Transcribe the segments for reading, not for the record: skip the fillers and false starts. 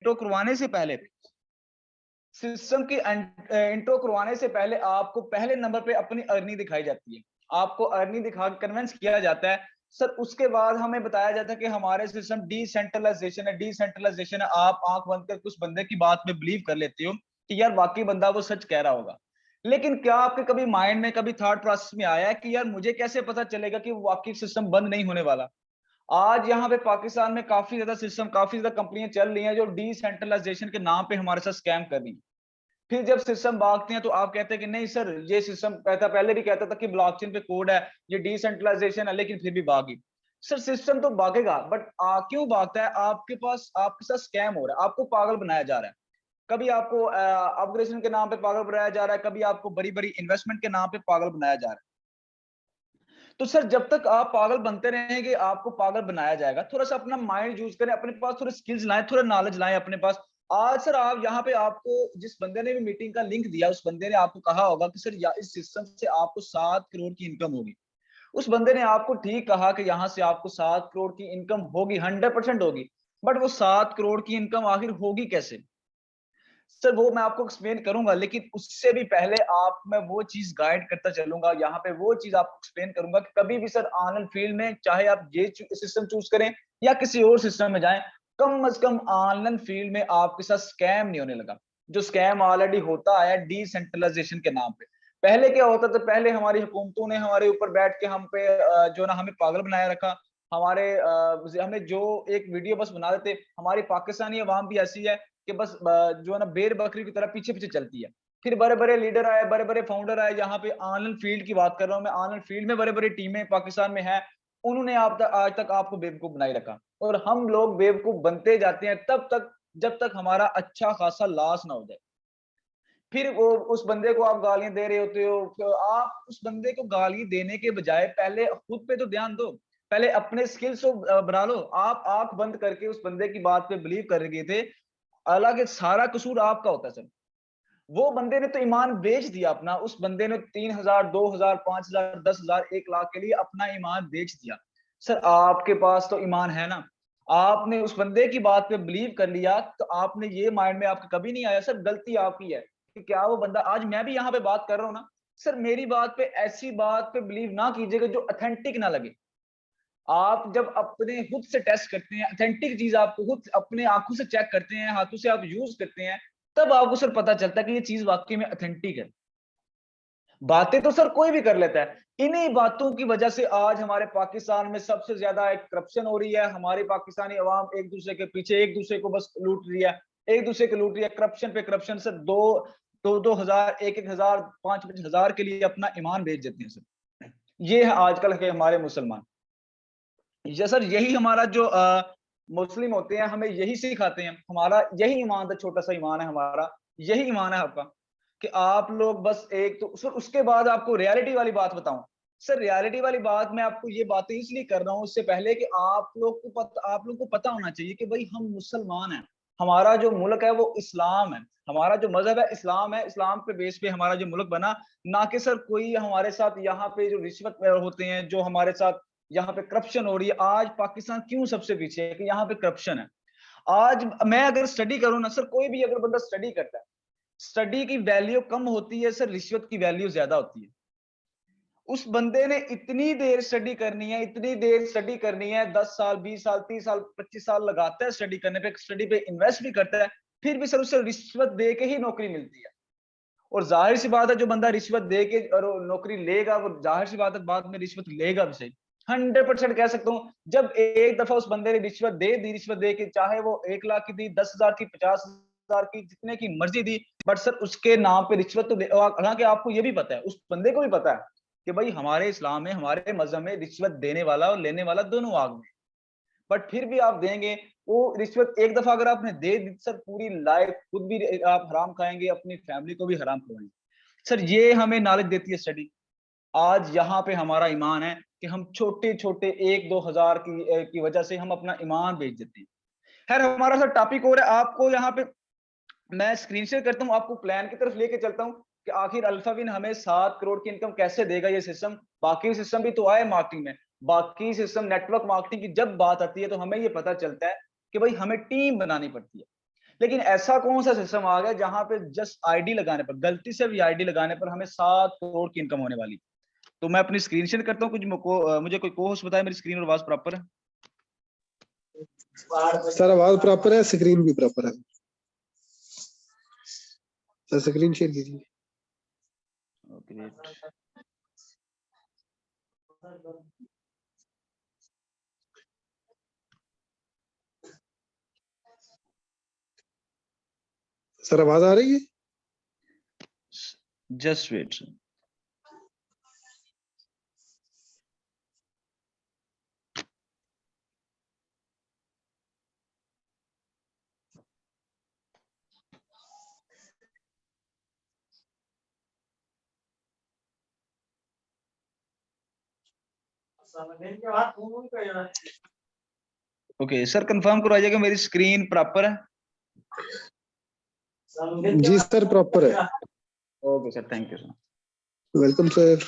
Intro करवाने से पहले, सिस्टम की इंट्रो करवाने से पहले आपको पहले नंबर पे अपनी अर्निंग दिखाई जाती है। आपको अर्निंग दिखा के कन्विंस किया जाता है। सर उसके बाद हमें बताया जाता है कि हमारे सिस्टम डिसेंट्रलाइजेशन है, डिसेंट्रलाइजेशन है। आप आंख बंद कर उस बंदे की बात में बिलीव कर लेते हो कि यार वाकई बंदा वो सच कह रहा होगा। लेकिन क्या आपके कभी माइंड में कभी थॉट प्रोसेस में आया है कि यार मुझे कैसे पता चलेगा कि वाकई सिस्टम बंद नहीं होने वाला? आज यहाँ पे पाकिस्तान में काफी ज्यादा सिस्टम, काफी ज्यादा कंपनियां चल रही हैं जो डिसेंट्रलाइजेशन के नाम पे हमारे साथ स्कैम कर रही हैं। फिर जब सिस्टम भागते हैं तो आप कहते हैं कि नहीं सर, ये सिस्टम कहता, पहले भी कहता था कि ब्लॉकचेन पे कोड है, ये डिसेंट्रलाइजेशन है, लेकिन फिर भी भागी। सर सिस्टम तो भागेगा, बट क्यों भागता है? आपके पास आपके साथ स्कैम हो रहा है, आपको पागल बनाया जा रहा है। कभी आपको अपग्रेडेशन के नाम पे पागल बनाया जा रहा है, कभी आपको बड़ी बड़ी इन्वेस्टमेंट के नाम पे पागल बनाया जा रहा है। तो सर जब तक आप पागल बनते रहेंगे आपको पागल बनाया जाएगा। थोड़ा सा अपना माइंड यूज करें, अपने पास थोड़े स्किल्स लाएं, थोड़ा नॉलेज लाएं अपने पास। आज सर आप यहाँ पे, आपको जिस बंदे ने भी मीटिंग का लिंक दिया, उस बंदे ने आपको कहा होगा कि सर इस सिस्टम से आपको 7 करोड़ की इनकम होगी। उस बंदे ने आपको ठीक कहा कि यहाँ से आपको 7 करोड़ की इनकम होगी, 100% होगी। बट वो 7 करोड़ की इनकम आखिर होगी कैसे? सर वो मैं आपको एक्सप्लेन करूंगा, लेकिन उससे भी पहले आप, मैं वो चीज गाइड करता चलूंगा यहाँ पे, वो चीज आपको एक्सप्लेन करूंगा कि कभी भी सर ऑनलाइन फील्ड में चाहे आप ये सिस्टम चूज करें या किसी और सिस्टम में जाएं, कम से कम ऑनलाइन फील्ड में आपके साथ स्कैम नहीं होने लगा। जो स्कैम ऑलरेडी होता आया डिसेंट्रलाइजेशन के नाम पे। पहले क्या होता था? पहले हमारी हुकूमतों ने हमारे ऊपर बैठ के हम पे जो ना हमें पागल बनाया रखा। हमें जो एक वीडियो बस बना देते। हमारी पाकिस्तानी अवाम भी ऐसी है कि बस जो है ना बेर बकरी की तरह पीछे पीछे चलती है। फिर बड़े बड़े लीडर आए, बड़े बड़े फाउंडर आए, यहाँ पे ऑनलाइन फील्ड की बात कर रहा हूँ मैं, ऑनलाइन फील्ड में बड़े बड़े टीमें पाकिस्तान में है। उन्होंने आप तक आज तक आपको बेवकूफ बनाई रखा, और हम लोग बेवकूफ बनते जाते हैं तब तक जब तक हमारा अच्छा खासा लॉस ना हो जाए। फिर वो उस बंदे को आप गालियां दे रहे होते हो, तो आप उस बंदे को गाली देने के बजाय पहले खुद पे तो ध्यान दो। पहले अपने स्किल्स को बढ़ा लो। आप आंख बंद करके उस बंदे की बात पे बिलीव कर गए थे, हालांकि सारा कसूर आपका होता है सर। वो बंदे ने तो ईमान बेच दिया अपना। उस बंदे ने 3,000, 2,000, 5,000, 10,000, 1 लाख के लिए अपना ईमान बेच दिया। सर आपके पास तो ईमान है ना, आपने उस बंदे की बात पे बिलीव कर लिया, तो आपने ये माइंड में आपके कभी नहीं आया सर गलती आपकी है कि क्या वो बंदा, आज मैं भी यहाँ पे बात कर रहा हूँ ना सर, मेरी बात पे, ऐसी बात पे बिलीव ना कीजिएगा जो ऑथेंटिक ना लगे। आप जब अपने खुद से टेस्ट करते हैं, ऑथेंटिक चीज आपको खुद अपने आंखों से चेक करते हैं, हाथों से आप यूज करते हैं, तब आपको सर पता चलता है कि ये चीज वाकई में ऑथेंटिक है। बातें तो सर कोई भी कर लेता है। इन्हीं बातों की वजह से आज हमारे पाकिस्तान में सबसे ज्यादा एक करप्शन हो रही है। हमारी पाकिस्तानी अवाम एक दूसरे के पीछे, एक दूसरे को बस लूट रही है, एक दूसरे को लूट रही है। करप्शन पे करप्शन सर, दो हजार, एक हजार, 5-5 हजार के लिए अपना ईमान बेच देते हैं सर। ये है आजकल के हमारे मुसलमान। ये सर यही हमारा जो मुस्लिम होते हैं हमें यही सिखाते हैं। हमारा यही ईमान था, छोटा सा ईमान है हमारा, यही ईमान है आपका कि आप लोग बस एक तो सर। उसके बाद आपको रियलिटी वाली बात बताऊं सर, रियलिटी वाली बात मैं आपको ये बातें इसलिए कर रहा हूं उससे पहले कि आप लोग को पता होना चाहिए कि भाई हम मुसलमान हैं। हमारा जो मुल्क है वो इस्लाम है, हमारा जो मजहब है इस्लाम है। इस्लाम पे बेस पे हमारा जो मुल्क बना, ना कि सर कोई हमारे साथ यहाँ पे जो रिश्वत होते हैं, जो हमारे साथ यहाँ पे करप्शन हो रही है। आज पाकिस्तान क्यों सबसे पीछे है कि यहाँ पे करप्शन है। आज मैं अगर स्टडी करूँ ना सर, कोई भी अगर बंदा स्टडी करता है, स्टडी की वैल्यू कम होती है सर, रिश्वत की वैल्यू ज्यादा होती है। उस बंदे ने इतनी देर स्टडी करनी है, इतनी देर स्टडी करनी है, 10 साल, 20 साल, 30 साल, 25 साल लगाता है स्टडी करने पे, स्टडी पे इन्वेस्ट भी करता है, फिर भी सर उसे रिश्वत दे के ही नौकरी मिलती है। और जाहिर सी बात है जो बंदा रिश्वत दे के और नौकरी लेगा, वो जाहिर सी बात है बाद में रिश्वत लेगा भी सही। 100% कह सकता हूँ। जब एक दफा उस बंदे ने रिश्वत दे दी, रिश्वत दे के, चाहे वो 1 लाख की दी, 10,000 की, 50,000 की, जितने की मर्जी दी, बट सर उसके नाम पे रिश्वत तो हालांकि आपको ये भी पता है, उस बंदे को भी पता है कि भाई हमारे इस्लाम में, हमारे मजहब में रिश्वत देने वाला और लेने वाला दोनों आग में। बट फिर भी आप देंगे। वो रिश्वत एक दफा अगर आपने दे दी सर, पूरी लाइफ खुद भी आप हराम खाएंगे, अपनी फैमिली को भी हराम खवाएंगे। सर ये हमें नॉलेज देती है स्टडी। आज यहाँ पे हमारा ईमान है कि हम छोटे छोटे 1-2 हजार की वजह से हम अपना ईमान बेच देते हैं। खैर हमारा सर टॉपिक और है, आपको यहाँ पे मैं स्क्रीन शेयर करता हूँ, आपको प्लान की तरफ लेके चलता हूँ कि आखिर अल्फाविन हमें 7 करोड़ की इनकम कैसे देगा ये सिस्टम। बाकी सिस्टम भी तो आए मार्केटिंग में, बाकी सिस्टम नेटवर्क मार्केटिंग की जब बात आती है तो हमें ये पता चलता है कि भाई हमें टीम बनानी पड़ती है। लेकिन ऐसा कौन सा सिस्टम आ गया जहां पे जस्ट आईडी लगाने पर, गलती से भी आईडी लगाने पर हमें 7 करोड़ की इनकम होने वाली। तो मैं अपनी स्क्रीन शेयर करता हूँ, मुझे कोई को होस्ट बताए मेरी स्क्रीन और आवाज प्रॉपर है? सर आवाज प्रॉपर है, स्क्रीन भी प्रॉपर है। सर स्क्रीन शेयर कीजिए। ओके, सर आवाज आ रही है? Just wait. Okay sir, confirm करवाइएगा मेरी स्क्रीन प्रॉपर है? जी सर प्रॉपर है। Okay sir, thank you sir. Welcome sir.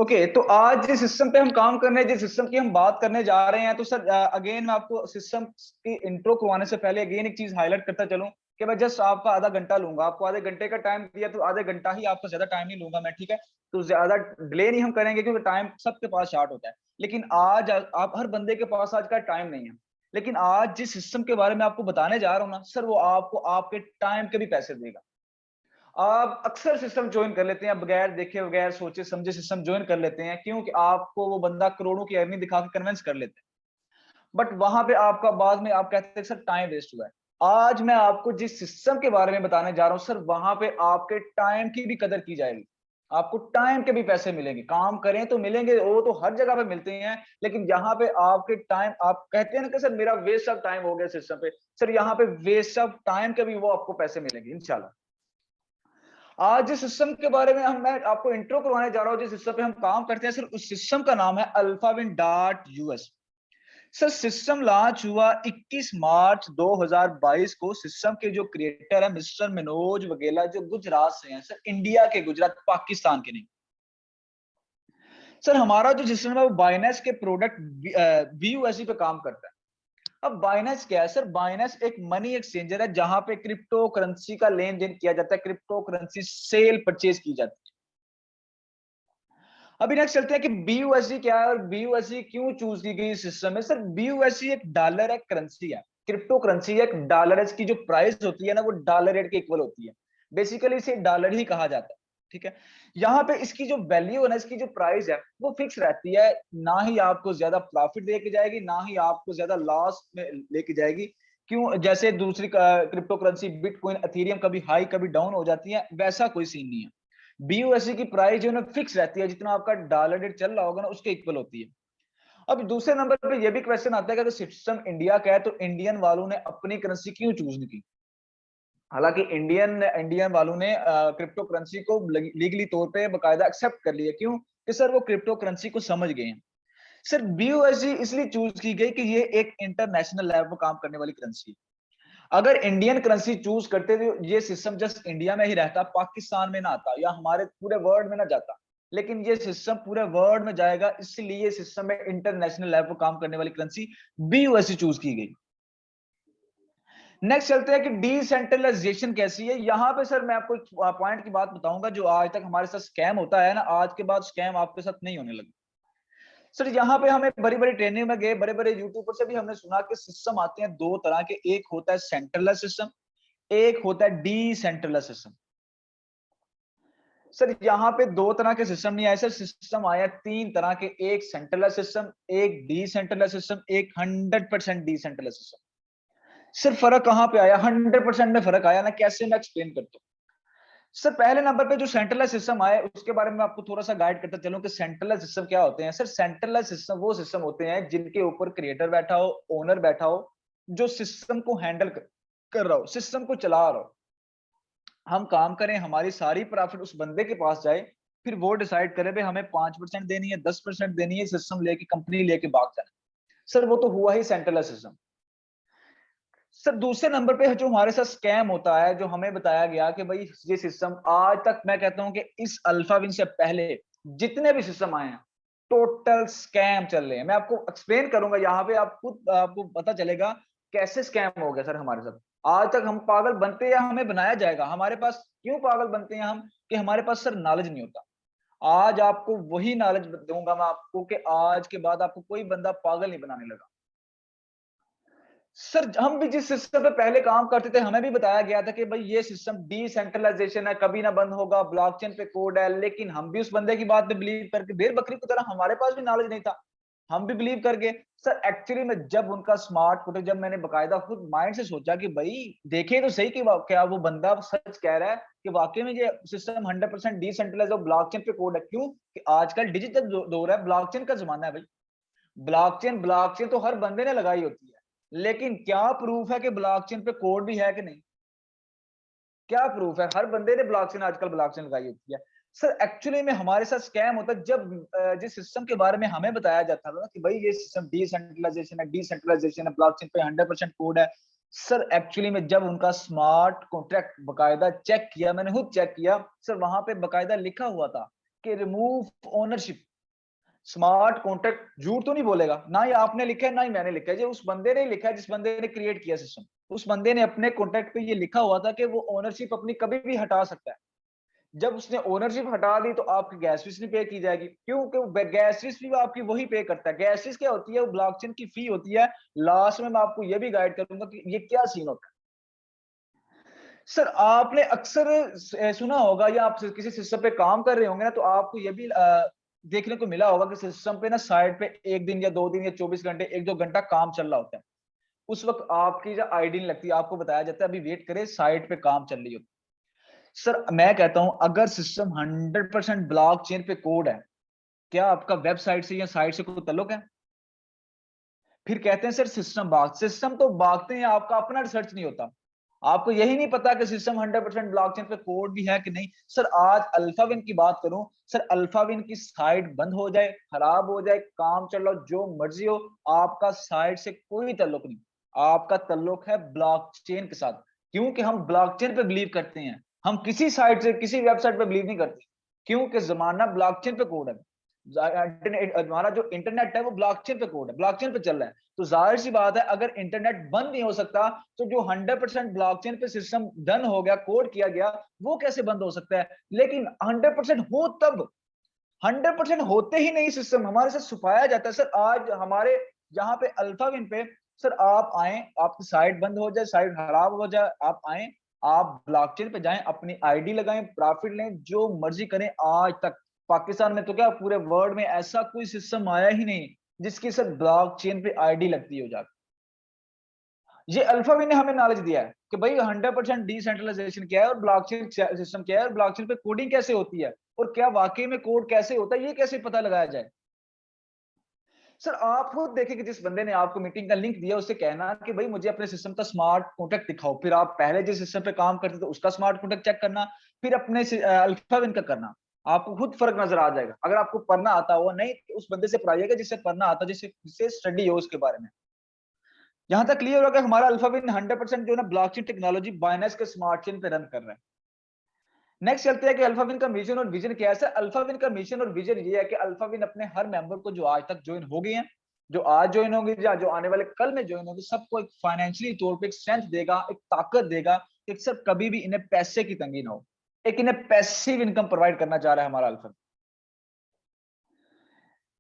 Okay तो आज जिस सिस्टम पे हम काम करने, जिस सिस्टम की हम बात करने जा रहे हैं, तो सर अगेन मैं आपको सिस्टम की इंट्रो करवाने से पहले अगेन एक चीज हाईलाइट करता चलूं कि मैं जस्ट आपका आधा घंटा लूंगा, आपको आधे घंटे का टाइम दिया तो आधे घंटा ही, आपको ज्यादा टाइम नहीं लूंगा मैं, ठीक है? तो ज्यादा डिले नहीं हम करेंगे क्योंकि टाइम सबके पास शार्ट होता है। लेकिन आज आप हर बंदे के पास आज का टाइम नहीं है, लेकिन आज जिस सिस्टम के बारे में आपको बताने जा रहा हूँ ना सर, वो आपको आपके टाइम के भी पैसे देगा। आप अक्सर सिस्टम ज्वाइन कर लेते हैं बगैर देखे बगैर सोचे समझे, सिस्टम ज्वाइन कर लेते हैं क्योंकि आपको वो बंदा करोड़ों की अर्निंग दिखा के कन्विंस कर लेते हैं, बट वहां पे आपका बाद में आप कहते हैं सर टाइम वेस्ट हुआ है। आज मैं आपको जिस सिस्टम के बारे में बताने जा रहा हूं सर, वहां पे आपके टाइम की भी कदर की जाएगी, आपको टाइम के भी पैसे मिलेंगे। काम करें तो मिलेंगे, वो तो हर जगह पे मिलते हैं, लेकिन यहाँ पे आपके टाइम, आप कहते हैं ना कि सर मेरा वेस्ट ऑफ टाइम हो गया सिस्टम पे, सर यहाँ पे वेस्ट ऑफ टाइम के भी वो आपको पैसे मिलेंगे इंशाल्लाह। आज जिस सिस्टम के बारे में मैं आपको इंट्रो करवाने जा रहा हूं, जिस सिस्टम पे हम काम करते हैं सर, उस सिस्टम का नाम है Alphawin dot US. Sir system launch हुआ 21 मार्च 2022 को। सिस्टम के जो क्रिएटर है मिस्टर मनोज वगेला, जो गुजरात से हैं सर, इंडिया के, गुजरात पाकिस्तान के नहीं। सर हमारा जो सिस्टम है वो बाइनेंस के प्रोडक्ट बीयूएसई पे काम करता है। अब बाइनेंस क्या है सर? बाइनेंस एक मनी एक्सचेंजर है जहां पे क्रिप्टो करेंसी का लेन देन किया जाता है, क्रिप्टो करेंसी सेल परचेज की जाती है। अभी नेक्स्ट चलते हैं कि बीयूएसडी क्या है और बीयूएसडी क्यों चूज की गई सिस्टम में। सर बीयूएसडी एक डॉलर है, करेंसी है, क्रिप्टो करेंसी है, एक डॉलर है। इसकी जो प्राइस होती है ना वो डॉलर रेट के इक्वल होती है, बेसिकली इसे डॉलर ही कहा जाता है, ठीक है? यहाँ पे इसकी जो वैल्यू है ना, इसकी जो प्राइस है वो फिक्स रहती है, ना ही आपको ज्यादा प्रॉफिट लेके जाएगी ना ही आपको ज्यादा लॉस में लेके जाएगी। क्यों? जैसे दूसरी क्रिप्टो करेंसी बिटकॉइन एथेरियम कभी हाई कभी डाउन हो जाती है, वैसा कोई सीन नहीं है। बीयूएसडी की प्राइस जो है ना फिक्स रहती है, जितना आपका डॉलर रेट चल रहा होगा ना उसके इक्वल होती है। अब दूसरे नंबर पे ये भी क्वेश्चन आता है कि अगर सिस्टम इंडिया का है तो इंडियन वालों ने अपनी करेंसी क्यों चूज नहीं की? हालांकि इंडियन इंडियन वालों ने क्रिप्टो करेंसी को लीगली तौर पे बकायदा एक्सेप्ट कर लिया। क्यों? कि सर वो क्रिप्टो करेंसी को समझ गए हैं। सर बीयूएसडी इसलिए चूज की गई कि ये एक इंटरनेशनल लेवल पर काम करने वाली करेंसी है। अगर इंडियन करेंसी चूज करते तो ये सिस्टम जस्ट इंडिया में ही रहता, पाकिस्तान में ना आता या हमारे पूरे वर्ल्ड में ना जाता, लेकिन ये सिस्टम पूरे वर्ल्ड में जाएगा, इसलिए सिस्टम में इंटरनेशनल लेवल पर काम करने वाली करेंसी बीयूएसडी चूज की गई। नेक्स्ट चलते हैं कि डिसेंट्रलाइजेशन कैसी है। यहाँ पे सर मैं आपको पॉइंट की बात बताऊंगा, जो आज तक हमारे साथ स्कैम होता है ना, आज के बाद स्कैम आपके साथ नहीं होने लगा। सर यहाँ पे हमें बड़ी बड़ी ट्रेनिंग में गए, बड़े बड़े यूट्यूबर से भी हमने सुना कि सिस्टम आते हैं दो तरह के, एक होता है सेंट्रलाइज सिस्टम, एक होता है डिसेंट्रलाइज सिस्टम। सर यहाँ पे दो तरह के सिस्टम नहीं आए सर, सिस्टम आया तीन तरह के, एक सेंट्रलाइज सिस्टम, एक डिसेंट्रलाइज सिस्टम, एक 100% डिसेंट्रलाइज सिस्टम। सर फर्क कहाँ पे आया? 100% में फर्क आया ना, कैसे मैं एक्सप्लेन करता हूँ। सर पहले नंबर पे जो सेंट्रलाइज सिस्टम आए उसके बारे में आपको थोड़ा सा गाइड करता चलूं कि सेंट्रलाइज सिस्टम क्या होते हैं। सर सेंट्रलाइज सिस्टम वो सिस्टम होते हैं जिनके ऊपर क्रिएटर बैठा हो, ओनर बैठा हो, जो सिस्टम को हैंडल कर रहा हो, सिस्टम को चला रहा हो। हम काम करें, हमारी सारी प्रॉफिट उस बंदे के पास जाए, फिर वो डिसाइड करे भाई हमें 5% देनी है, 10% देनी है, सिस्टम लेके कंपनी लेके भाग जाना। सर वो तो हुआ ही सेंट्रलाइज सिस्टम। सर दूसरे नंबर पे जो हमारे साथ स्कैम होता है, जो हमें बताया गया कि भाई ये सिस्टम, आज तक मैं कहता हूं कि इस अल्फाविन से पहले जितने भी सिस्टम आए हैं टोटल स्कैम चल रहे हैं। मैं आपको एक्सप्लेन करूंगा, यहाँ पे आप खुद आपको पता चलेगा कैसे स्कैम हो गया सर हमारे साथ। आज तक हम पागल बनते या हमें बनाया जाएगा? हमारे पास क्यों पागल बनते हैं हम कि हमारे पास सर नॉलेज नहीं होता। आज आपको वही नॉलेज दूंगा मैं आपको कि आज के बाद आपको कोई बंदा पागल नहीं बनाने लगा। सर हम भी जिस सिस्टम पे पहले काम करते थे हमें भी बताया गया था कि भाई ये सिस्टम डिसेंट्रलाइजेशन है, कभी ना बंद होगा, ब्लॉकचेन पे कोड है, लेकिन हम भी उस बंदे की बात पे बिलीव करके भेड़ बकरी की तरह, हमारे पास भी नॉलेज नहीं था, हम भी बिलीव कर गए। सर एक्चुअली में जब उनका स्मार्ट कॉन्ट्रैक्ट, जब मैंने बकायदा खुद माइंड से सोचा कि भाई देखे तो सही कि क्या वो बंदा सच कह रहा है कि वाकई में ये सिस्टम 100% डिसेंट्रलाइज और ब्लॉकचेन पे कोड है। क्यों कि आजकल डिजिटल दौर है, ब्लॉकचेन का जमाना है भाई। ब्लॉकचेन ब्लॉकचेन तो हर बंदे ने लगाई होती है, लेकिन क्या प्रूफ है कि ब्लॉकचेन पे कोड भी है कि नहीं? क्या प्रूफ है? हर बंदे ने ब्लॉकचेन आजकल ब्लॉकचेन लगाई होती है। सर एक्चुअली में हमारे साथ स्कैम होता है जब जिस सिस्टम के बारे में हमें बताया जाता था ना कि भाई ये सिस्टम डिसेंट्रलाइजेशन है, ब्लॉकचेन पे 100% कोड है। सर एक्चुअली में जब उनका स्मार्ट कॉन्ट्रैक्ट बकायदा चेक किया, मैंने खुद चेक किया सर, वहां पे बकायदा लिखा हुआ था कि रिमूव ओनरशिप। स्मार्ट कॉन्ट्रैक्ट झूठ तो नहीं बोलेगा, ना ही आपने लिखा है ना ही मैंने लिखा है, ये उस बंदे ने लिखा है जिस बंदे ने क्रिएट किया सिस्टम। उस बंदे ने अपने कॉन्ट्रैक्ट पे ये लिखा हुआ था कि वो ओनरशिप अपनी कभी भी हटा सकता है। जब उसने ओनरशिप हटा दी तो आपकी गैस फीस नहीं पे की जाएगी, क्योंकि गैस फीस भी आपकी वही पे करता है। गैस फीस क्या होती है? वो ब्लॉकचेन की फी होती है। लास्ट में मैं आपको ये भी गाइड करूंगा कि ये क्या सीन होता है। सर आपने अक्सर सुना होगा या आप किसी सिस्टम पे काम कर रहे होंगे ना, तो आपको ये भी देखने को मिला होगा कि सिस्टम पे ना साइड पे एक दिन या 2 दिन या 24 घंटे 1-2 घंटा काम चल रहा होता है। उस वक्त आपकी जो आईडी नहीं लगती, आपको बताया जाता है अभी वेट करे, साइट पे काम चल रही होती है। सर मैं कहता हूं अगर सिस्टम 100% ब्लॉकचेन पे कोड है, क्या आपका वेबसाइट से या साइट से कोई ताल्लुक है? फिर कहते हैं सर सिस्टम भाग, सिस्टम तो भागते हैं, आपका अपना रिसर्च नहीं होता। आपको यही नहीं पता कि सिस्टम 100% ब्लॉकचेन पे कोड भी है कि नहीं। सर आज अल्फाविन की बात करूं, सर अल्फाविन की साइट बंद हो जाए, खराब हो जाए, काम चल रहा हो, जो मर्जी हो, आपका साइट से कोई ताल्लुक नहीं। आपका ताल्लुक है ब्लॉकचेन के साथ, क्योंकि हम ब्लॉकचेन पे बिलीव करते हैं। हम किसी साइट से किसी वेबसाइट पे बिलीव नहीं करते, क्योंकि जमाना ब्लॉकचेन पे कोड है। हमारा जो इंटरनेट है वो ब्लॉकचेन पे कोड है, ब्लॉकचेन पे चल रहा है। तो जाहिर सी बात है अगर इंटरनेट बंद नहीं हो सकता, तो जो 100% ब्लॉकचेन पे सिस्टम डन हो गया, कोड किया गया, वो कैसे बंद हो सकता है? लेकिन 100% हो तब, 100% होते ही नहीं सिस्टम हमारे साथ छुपाया जाता है। सर आज हमारे यहाँ पे अल्फाविन पे, सर आप आए, आपकी साइट बंद हो जाए, साइट खराब हो जाए, आप आए, आप ब्लॉकचेन पे जाएं, अपनी आईडी लगाएं, प्रॉफिट लें, जो मर्जी करें। आज तक पाकिस्तान में तो क्या पूरे वर्ल्ड में ऐसा कोई सिस्टम आया ही नहीं जिसकी सर ब्लॉकचेन पे आईडी लगती हो जाती। ये अल्फाविन ने हमें नॉलेज दिया है कि भाई 100% डिसेंट्रलाइजेशन क्या है और ब्लॉकचेन सिस्टम क्या है और ब्लॉकचेन पे कोडिंग कैसे होती है और क्या वाकई में कोड कैसे होता है, ये कैसे पता लगाया जाए। सर आप खुद देखें कि जिस बंदे ने आपको मीटिंग का लिंक दिया उससे कहना कि भाई मुझे अपने सिस्टम का स्मार्ट कॉन्ट्रैक्ट दिखाओ, फिर आप पहले जिस सिस्टम पे काम करते थे उसका स्मार्ट कॉन्ट्रैक्ट चेक करना, फिर अपने अल्फाविन का करना, आपको खुद फर्क नजर आ जाएगा। अगर आपको पढ़ना आता हो, नहीं तो उस बंदे से पढ़ाइएगा जिससे पढ़ना आता, जिससे स्टडी हो उसके बारे में। यहां तक क्लियर होगा कि हमारा अल्फाविन 100% जो है ना ब्लॉकचेन टेक्नोलॉजी बाइनेंस के स्मार्ट चेन पे रन कर रहा है। नेक्स्ट चलते हैं कि अल्फाविन का मिशन और विजन क्या है। सर अल्फाविन का मिशन और विजन ये है कि अल्फाविन अपने हर मेंबर को, जो आज तक ज्वाइन हो गए हैं, जो आज ज्वाइन होंगे या जो आने वाले कल में ज्वाइन होंगे, सबको एक फाइनेंशियली तौर पे एक स्ट्रेंथ देगा, एक ताकत देगा कि सर कभी भी इन्हें पैसे की तंगी ना हो। एक इन्हें पैसिव इनकम प्रोवाइड करना चाह रहा है हमारा अल्फाविन।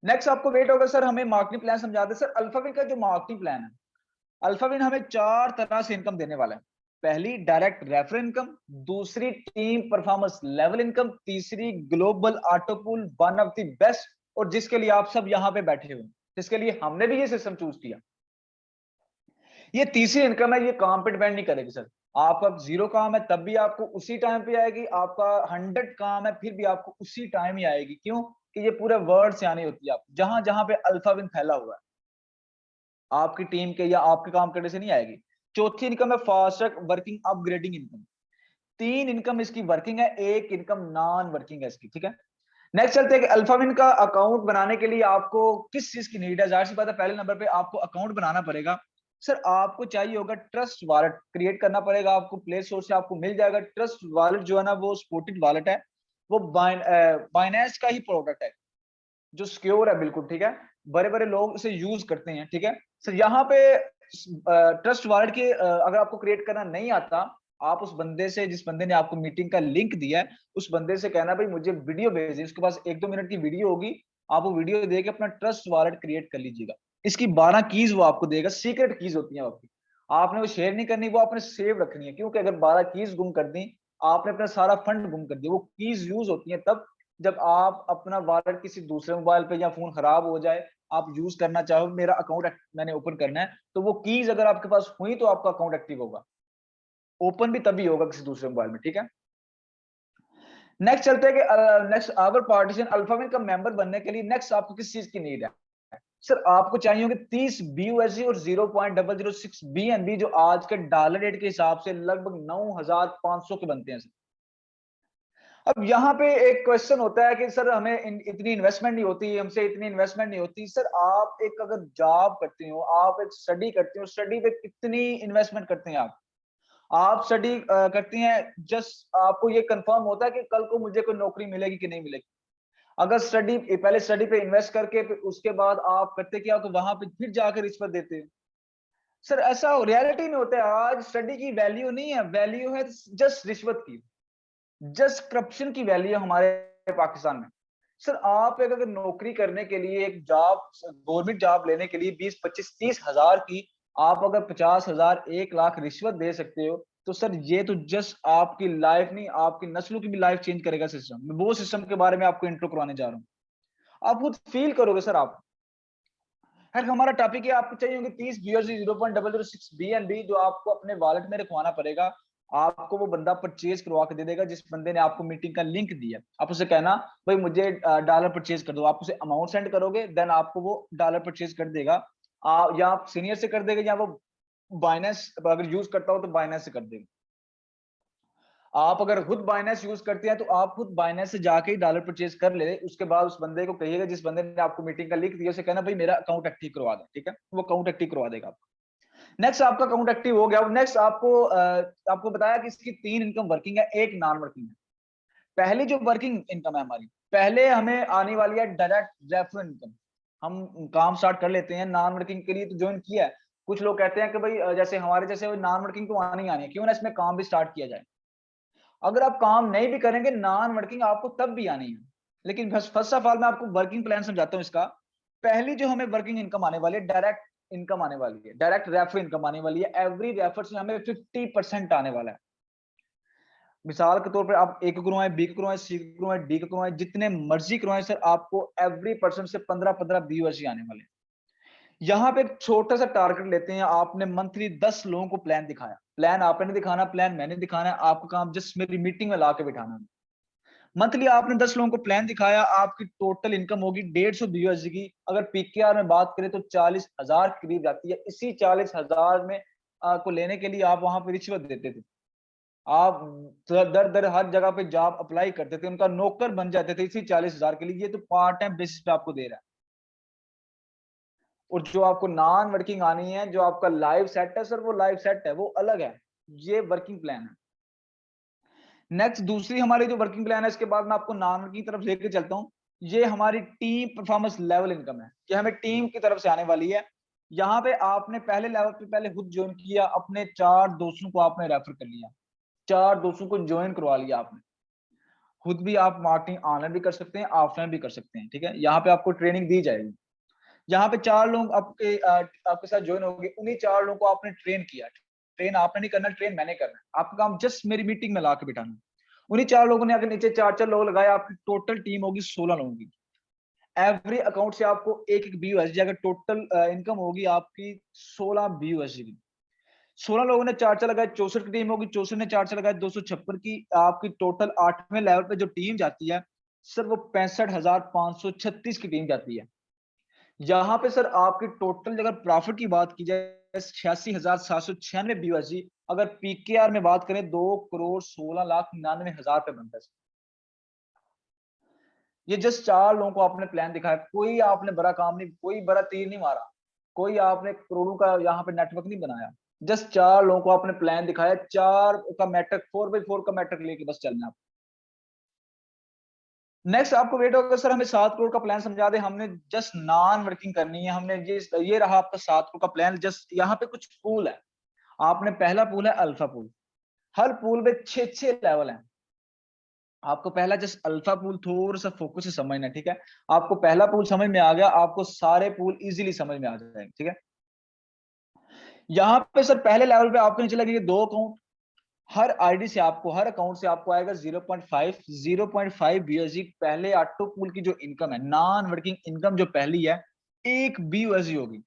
नेक्स्ट आपको वेट होगा सर हमें मार्केटिंग प्लान समझाते। सर अल्फाविन का जो मार्केटिंग प्लान है, अल्फाविन हमें 4 तरह से इनकम देने वाला है। पहली डायरेक्ट रेफरल इनकम, दूसरी टीम परफॉर्मेंस लेवल इनकम, तीसरी global auto pool, one of the best, और जिसके लिए आप सब यहाँ पे बैठे हुए, जिसके लिए हमने भी ये सिस्टम चूज किया। ये तीसरी इनकम है, ये काम पे डिपेंड नहीं करेगी सर। आपका 0 काम है तब भी आपको उसी टाइम पे आएगी, आपका 100 काम है फिर भी आपको उसी टाइम ही आएगी। क्यों कि ये पूरे वर्ल्ड से आनी होती है, आप जहां जहां पे अल्फाविन फैला हुआ है, आपकी टीम के या आपके काम करने से नहीं आएगी। चौथी इनकम है fast track working upgrading income. 3 income इसकी वर्किंग है, 1 इनकम नॉन वर्किंग है इसकी, ठीक है। नेक्स्ट चलते हैं कि अल्फाविन का अकाउंट बनाने के लिए आपको किस चीज की नीड है। जाहिर सी बात है पहले नंबर पे आपको अकाउंट बनाना पड़ेगा। सर आपको चाहिए होगा ट्रस्ट वॉलेट क्रिएट करना पड़ेगा, आपको प्ले स्टोर से आपको मिल जाएगा। ट्रस्ट वॉलेट जो है ना वो सपोर्टेड वॉलेट है, वो बाइनेंस का ही प्रोडक्ट है, जो सिक्योर है बिल्कुल, ठीक है। बड़े बड़े लोग इसे यूज करते हैं, ठीक है। सर यहाँ पे ट्रस्ट वॉलेट के अगर आपको क्रिएट करना नहीं आता, आप उस बंदे से, जिस बंदे ने आपको मीटिंग का लिंक दिया है, उस बंदे से कहना भाई मुझे वीडियो भेजिए, उसके पास 1-2 मिनट की वीडियो होगी, आप वो वीडियो देके अपना ट्रस्ट वॉलेट क्रिएट कर लीजिएगा। इसकी 12 कीज वो आपको देगा, सीक्रेट कीज होती हैं आपकी, आपने वो शेयर नहीं करनी, वो आपने सेव रखनी है, क्योंकि अगर 12 कीज गुम कर दी, आपने अपना सारा फंड गुम कर दिया। वो कीज यूज होती है तब जब आप अपना वॉलेट किसी दूसरे मोबाइल पे या फोन खराब हो जाए, आप यूज करना चाहो, मेरा अकाउंट मैंने ओपन करना है, तो वो कीज अगर आपके पास हुई तो आपका अकाउंट एक्टिव होगा। ओपन भी तभी होगा किसी दूसरे मोबाइल में, ठीक है। नेक्स्ट चलते हैं कि नेक्स्ट आवर पार्टीशन अल्फाविन का मेंबर बनने के लिए नेक्स्ट आपको किस चीज की नीड है? सर आपको चाहिए होंगे 30 BUSD और 0.006 BNB, जो आज के डॉलर रेट के हिसाब से लगभग 9,500 के बनते हैं सर। अब यहाँ पे एक क्वेश्चन होता है कि सर हमें इतनी इन्वेस्टमेंट नहीं होती, हमसे इतनी इन्वेस्टमेंट नहीं होती। सर आप एक अगर जॉब करते हो, आप एक स्टडी करते हो, स्टडी पे कितनी इन्वेस्टमेंट करते हैं आप स्टडी करती हैं, जस्ट आपको ये कंफर्म होता है कि कल को मुझे कोई नौकरी मिलेगी कि नहीं मिलेगी। अगर स्टडी पहले स्टडी पे इन्वेस्ट करके फिर उसके बाद आप करते क्या, तो वहां पे फिर जाकर रिश्वत देते हैं। सर ऐसा रियलिटी में होता है, आज स्टडी की वैल्यू नहीं है, वैल्यू है जस्ट रिश्वत की, जस्ट करप्शन की वैल्यू है हमारे पाकिस्तान में। सर आप एक अगर नौकरी करने के लिए, एक जॉब, गवर्नमेंट जॉब लेने के लिए 20, 25, 30 हजार की आप अगर 50,000, 1 लाख रिश्वत दे सकते हो, तो सर ये तो जस्ट आपकी लाइफ नहीं, आपकी नस्लों की भी लाइफ चेंज करेगा सिस्टम। मैं वो सिस्टम के बारे में आपको इंट्रो करवाने जा रहा हूँ, आप खुद फील करोगे सर। आप खैर हमारा टॉपिक है, आपको चाहिए होंगे 30 BUSD 0.006 BNB, जो आपको अपने वॉलेट में रखवाना पड़ेगा। आपको वो बंदा परचेज करवा के दे देगा, जिस बंदे ने आपको मीटिंग का लिंक दिया। आप उसे कहना भाई मुझे डॉलर परचेज कर दो, आप उसे अमाउंट सेंड करोगे, देन आपको वो डॉलर परचेज कर देगा। या आप सीनियर से कर देगा, या वो बाइनेंस अगर यूज करता हो तो बाइनेंस से कर देगा। आप अगर खुद बाइनेंस यूज करते हैं तो आप खुद बाइनेंस से जाके ही डॉलर परचेज कर ले। उसके बाद उस बंदे को कहिएगा, जिस बंदे ने आपको मीटिंग का लिंक दिया, उसे कहना भाई मेरा अकाउंट एक्टिव करवा दे, ठीक है, वो अकाउंट एक्टिव करवा देगा आपको। नेक्स्ट आपका अकाउंट एक्टिव हो गया। नेक्स्ट आपको बताया कि इसकी 3 इनकम वर्किंग है, एक नॉन वर्किंग है। पहली जो वर्किंग इनकम है हमारी, पहले हमें आने वाली है डायरेक्ट रेफरल इनकम। हम काम स्टार्ट कर लेते हैं, नॉन वर्किंग के लिए तो ज्वाइन किया है। कुछ लोग कहते हैं कि भाई जैसे हमारे जैसे नॉन वर्किंग तो आनी आनी है, क्यों ना इसमें काम भी स्टार्ट किया जाए। अगर आप काम नहीं भी करेंगे, नॉन वर्किंग आपको तब भी आनी है। लेकिन फर्स्ट ऑफ ऑल मैं आपको वर्किंग प्लान समझाता हूँ इसका। पहली जो हमें वर्किंग इनकम आने वाली है, डायरेक्ट इनकम आने वाली है, डायरेक्ट रेफर इनकम आने वाली है। एवरी रेफर से हमें 50% आने वाला है। मिसाल के तौर पर आप ए को करवाएं, बी को करवाएं, सी को करवाएं, डी को करवाएं, जितने मर्जी करवाएं सर, आपको एवरी पर्सन से 15-15 BUSD आने वाले हैं। यहाँ पे एक छोटा सा टारगेट लेते हैं। आपने मंथली 10 लोगों को प्लान दिखाया, प्लान आपने दिखाना, प्लान मैंने दिखाना है। आपका काम जस्ट मेरी मीटिंग में ला के बिठाना है। मंथली आपने 10 लोगों को प्लान दिखाया, आपकी टोटल इनकम होगी 150 BUSD की। अगर PKR में बात करें तो 40,000 के करीब जाती है। इसी 40,000 में को लेने के लिए आप वहां पे रिश्वत देते थे। आप दर दर हर जगह पे जॉब अप्लाई करते थे, उनका नौकर बन जाते थे इसी 40,000 के लिए। ये तो पार्ट टाइम बेसिस पे आपको दे रहा है। और जो आपको नॉन वर्किंग आनी है, जो आपका लाइव सेट है सर, वो लाइव सेट है, वो अलग है। ये वर्किंग प्लान है। नेक्स्ट दूसरी हमारी जो वर्किंग प्लान है, इसके बाद मैं आपको नॉन की तरफ लेके चलता हूँ। ये हमारी टीम परफॉर्मेंस लेवल इनकम है, ये हमें टीम की तरफ से आने वाली है। यहाँ पे आपने पहले लेवल पे पहले खुद ज्वाइन किया, अपने 4 दोस्तों को आपने रेफर कर लिया, 4 दोस्तों को ज्वाइन करवा लिया आपने। खुद भी आप मार्केटिंग ऑनलाइन भी कर सकते हैं, ऑफलाइन भी कर सकते हैं, ठीक है। यहाँ पे आपको ट्रेनिंग दी जाएगी। यहाँ पे 4 लोग आपके साथ ज्वाइन होंगे, उन्हीं 4 लोगों को आपने ट्रेन किया। ट्रेन आपने नहीं करना, ट्रेन मैंने करना है। आपका काम जस्ट मेरी मीटिंग में ला के बिठाना। उन्हीं 4 लोगों ने अगर नीचे 4-4 लोग लगाए, आपकी टोटल टीम होगी 16 लोगों की। एवरी अकाउंट से आपको 1-1 BUSD, अगर टोटल इनकम होगी आपकी 16 BUSD की। 16 लोगों ने 4-4 लगाए, 64 की टीम होगी। 64 ने 4-4 लगाए, 256 की आपकी टोटल 8वें लेवल पे जो टीम जाती है सर, वो 65,536 की टीम जाती है। यहाँ पे सर आपकी टोटल अगर प्रॉफिट की बात की जाए 86,796 BUSD। अगर PKR में बात करें 2,16,99,000 पे बनता है। ये जस्ट 4 लोगों को आपने प्लान दिखाया, कोई आपने बड़ा काम नहीं, कोई बड़ा तीर नहीं मारा, कोई आपने करोड़ों का यहाँ पे नेटवर्क नहीं बनाया। जस्ट 4 लोगों को आपने प्लान दिखाया, 4 का मैट्रिक 4x4 का मैट्रिक लेके बस चलना है। नेक्स्ट आपको वेट होगा सर हमें 7 करोड़ का प्लान समझा दे, हमने जस्ट नॉन वर्किंग करनी है, हमने ये रहा आपका 7 करोड़ का प्लान। जस्ट यहाँ पे कुछ पूल है, आपने पहला पूल है अल्फा पूल, हर पूल में 6 लेवल हैं। आपको पहला जस्ट अल्फा पूल थोड़ा सा फोकस से समझना है, ठीक है। आपको पहला पूल समझ में आ गया, आपको सारे पूल इजीली समझ में आ जाएंगे, ठीक है। यहाँ पे सर पहले लेवल पे आपको नीचे लगेंगे 2 अकाउंट, हर आईडी से आपको, हर अकाउंट से आपको आएगा 0.5 BUSD। पहले ऑटो पूल की जो इनकम है, नॉन वर्किंग इनकम जो पहली है, 1 BUSD होगी।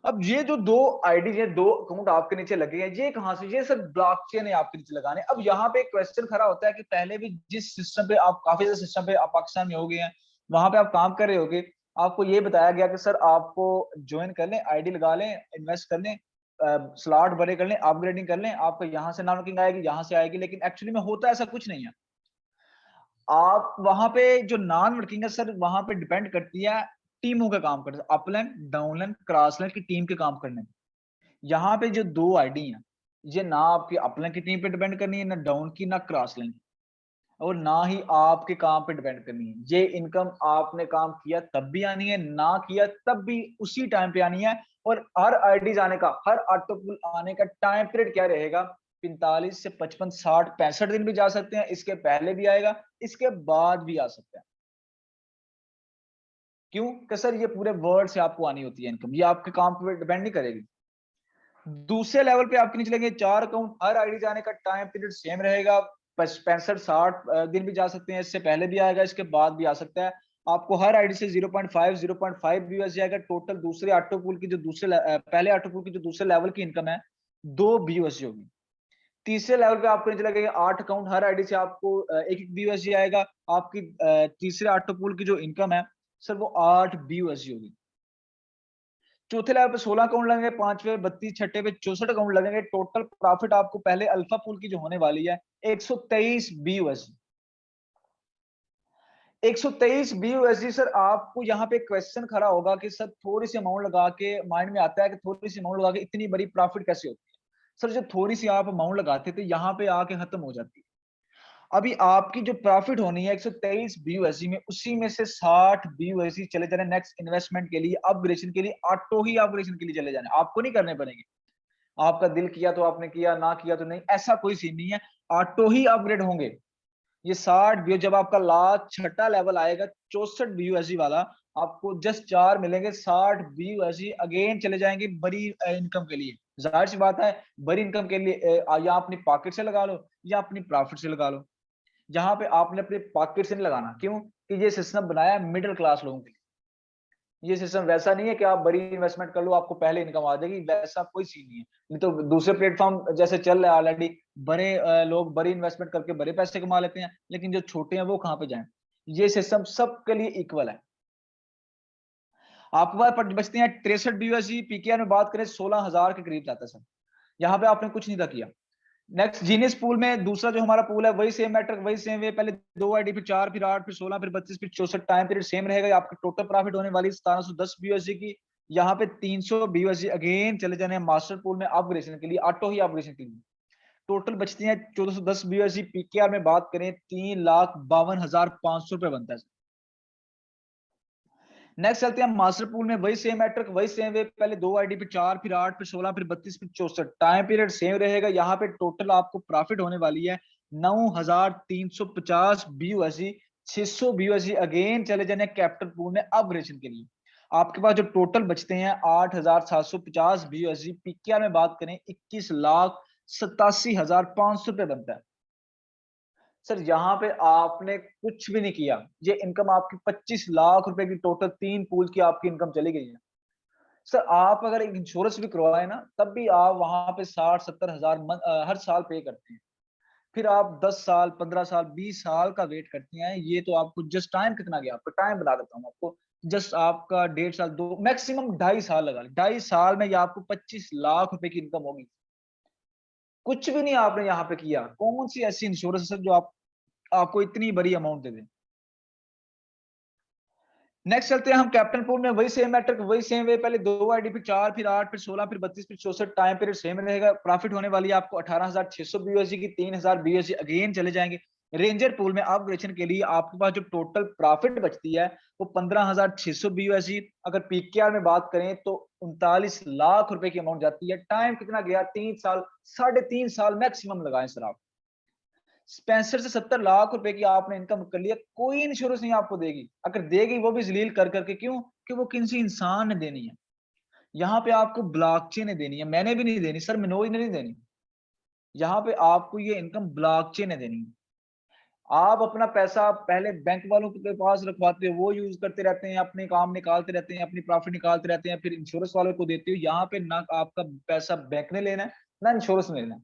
अब ये जो 2 आईडी है, 2 अकाउंट आपके नीचे लगे हैं, ये कहां से, ये सर ब्लॉकचेन है आपके नीचे लगाने। अब यहाँ पे क्वेश्चन खड़ा होता है कि पहले भी जिस सिस्टम पे आप, काफी सारे सिस्टम पे आप पाकिस्तान में हो गए हैं, वहां पे आप काम कर रहे होगे, आपको ये बताया गया कि सर आपको ज्वाइन कर लें, आईडी लगा लें, इन्वेस्ट कर लें, स्लॉट बड़े कर लें, अपग्रेडिंग कर लें, आपको यहाँ से नॉन वर्किंग आएगी, यहाँ से आएगी। लेकिन एक्चुअली में होता ऐसा कुछ नहीं है। आप वहां पे जो नॉन वर्किंग है सर, वहां पे डिपेंड करती है टीमों का काम करते, अपलाइन, डाउनलाइन, क्रॉसलाइन की टीम के काम करने में। यहाँ पे जो 2 आईडी हैं, ये ना आपकी अपलाइन की टीम पे डिपेंड करनी है, ना डाउन की, ना क्रॉसलाइन की, और ना ही आपके काम पे डिपेंड करनी है। ये इनकम आपने काम किया तब भी आनी है, ना किया तब भी उसी टाइम पे आनी है। और हर आईडी आने का, हर ऑटो पूल आने का टाइम पीरियड क्या रहेगा, 45 से 55, 60, 65 दिन भी जा सकते हैं, इसके पहले भी आएगा, इसके बाद भी आ सकते हैं। क्यों कि सर ये पूरे वर्ल्ड से आपको आनी होती है इनकम, ये आपके काम पे डिपेंड नहीं करेगी। दूसरे लेवल पे आपके नीचे लगे 4 अकाउंट, हर आईडी जाने का टाइम पीरियड सेम रहेगा, 65, 60 दिन भी जा सकते हैं, इससे पहले भी आएगा, इसके बाद भी आ सकता है। आपको हर आईडी से 0.5 BUSD आएगा टोटल। दूसरे ऑटो पूल की जो पहले ऑटो पूल की जो दूसरे लेवल की इनकम है, 2 BUSD होगी। तीसरे लेवल पे आपको नीचे लगेगा 8 अकाउंट, हर आईडी से आपको 1 BUSD आएगा। आपकी तीसरे ऑटो पूल की जो इनकम है सर, वो 8 BUSD होगी। चौथे लेवल पे 16 अकाउंट लगेंगे, पांचवे 32, छठे पे 64 अकाउंट लगेंगे। टोटल प्रॉफिट आपको पहले अल्फा पूल की जो होने वाली है 123 BUSD। 123 BUSD सर, आपको यहाँ पे क्वेश्चन खड़ा होगा कि सर थोड़ी सी अमाउंट लगा के, माइंड में आता है कि थोड़ी सी अमाउंट लगा के इतनी बड़ी प्रॉफिट कैसे होती है। सर जो थोड़ी सी आप अमाउंट लगाते थे, यहाँ पे आके खत्म हो जाती है। अभी आपकी जो प्रॉफिट होनी है 123 BUSD में, उसी में से 60 BUSD चले जाने नेक्स्ट इन्वेस्टमेंट के लिए, अपग्रेडेशन के लिए, ऑटो ही अपग्रेडेशन के लिए चले जाने, आपको नहीं करने पड़ेंगे। आपका दिल किया तो आपने किया, ना किया तो नहीं, ऐसा कोई सीन नहीं है, ऑटो ही अपग्रेड होंगे। ये 60 BUSD, जब आपका लास्ट छठा लेवल आएगा 64 BUSD वाला, आपको जस्ट 4 मिलेंगे, 60 BUSD अगेन चले जाएंगे बड़ी इनकम के लिए। जाहिर सी बात है, बड़ी इनकम के लिए या अपनी पॉकेट से लगा लो या अपनी प्रॉफिट से लगा लो। जहां पे आपने अपने पॉकेट से नहीं लगाना, क्यों कि ये सिस्टम बनाया है मिडिल क्लास लोगों के लिए। ये सिस्टम वैसा नहीं है कि आप बड़ी इन्वेस्टमेंट कर लो आपको पहले इनकम आ जाएगी, वैसा कोई सीन नहीं है। नहीं तो दूसरे प्लेटफॉर्म जैसे चल रहा है ऑलरेडी, बड़े लोग बड़ी इन्वेस्टमेंट करके बड़े पैसे कमा लेते हैं, लेकिन जो छोटे हैं वो कहाँ पे जाएं। ये सिस्टम सबके लिए इक्वल है। आपके पास बचते हैं 63 BUSD। पीकेआर में बात करें 16,000 के करीब जाता है सर। यहाँ पे आपने कुछ नहीं था किया। नेक्स्ट जीनियस पूल में दूसरा जो हमारा पूल है, वही सेम मैट्रिक, वही सेम वे, पहले 2 आईडी, फिर 4, फिर 8, फिर 16, फिर 32, फिर 64, टाइम पीरियड सेम रहेगा। आपकी टोटल प्रॉफिट होने वाली 1710 BUSD की। यहाँ पे 300 BUSD अगेन चले जाने मास्टर पूल में अपग्रेडेशन के लिए, ऑटो ही अपग्रेडेशन के लिए। टोटल बचती है 1410 BUSD। पीकेआर में बात करें 3,52,500 रुपए बनता है। नेक्स्ट चलते हैं मास्टर पूल में, वही सेम मैट्रिक, वही सेम वे, पहले 2 आईडी, फिर 4, फिर 8, फिर 16, फिर 32, फिर 64, टाइम पीरियड सेम रहेगा। यहाँ पे टोटल आपको प्रॉफिट होने वाली है 9,350 BUSD। 600 BUSD अगेन चले जाने कैपिटल पूल में अपग्रेडेशन के लिए। आपके पास जो टोटल बचते हैं 8,750 BUSD। पीकेआर में बात करें 21,87,500 रुपए बनता है। सर यहाँ पे आपने कुछ भी नहीं किया, ये इनकम आपकी 25 लाख रुपए की टोटल 3 पूल की आपकी इनकम चली गई है। सर आप अगर एक इंश्योरेंस भी करवाए ना, तब भी आप वहां पे 60-70 हजार हर साल पे करते हैं। फिर आप 10 साल, 15 साल, 20 साल का वेट करते हैं। ये तो आपको जस्ट टाइम कितना गया, आपका टाइम बता देता हूँ आपको। जस्ट आपका 1.5 साल, 2, मैक्सिमम 2.5 साल लगा, 2.5 साल में ये आपको 25 लाख रुपए की इनकम होगी। कुछ भी नहीं आपने यहाँ पे किया। कौन सी ऐसी इंश्योरेंस है जो आपको इतनी बड़ी अमाउंट दे दे। नेक्स्ट चलते हैं हम कैप्टन पूल में, वही सेम मैट्रिक, वही सेम वे, पहले 2 आईडी, फिर 4, फिर 8, फिर 16, फिर 32, फिर 64, टाइम पीरियड सेम रहेगा। प्रॉफिट होने वाली है आपको 18,600 BUSD की। 3,000 BUSD अगेन चले जाएंगे रेंजर पूल में अपग्रेडेशन के लिए आपके पास जो टोटल प्रॉफिट बचती है वो 15,600 BUSD। अगर पीकेआर में बात करें तो 39 लाख रुपए की अमाउंट जाती है। टाइम कितना गया? 3 साल, 3.5 साल मैक्सिमम लगाएं सर आप। 65 से 70 लाख रुपए की आपने इनकम कर लिया, कोई इंश्योरेंस नहीं आपको देगी। अगर देगी वो भी जलील कर करके। क्यों? कि वो किसी इंसान ने देनी है। यहाँ पे आपको ब्लॉकचेन ने देनी है, मैंने भी नहीं देनी सर, मनोज ने नहीं देनी। यहाँ पे आपको ये इनकम ब्लॉकचेन ने देनी है। आप अपना पैसा पहले बैंक वालों के पास रखवाते हो, वो यूज करते रहते हैं, अपने काम निकालते रहते हैं, अपनी प्रॉफिट निकालते रहते हैं, फिर इंश्योरेंस वालों को देते हो। यहाँ पे ना आपका पैसा बैंक ने लेना है ना इंश्योरेंस ने लेना है।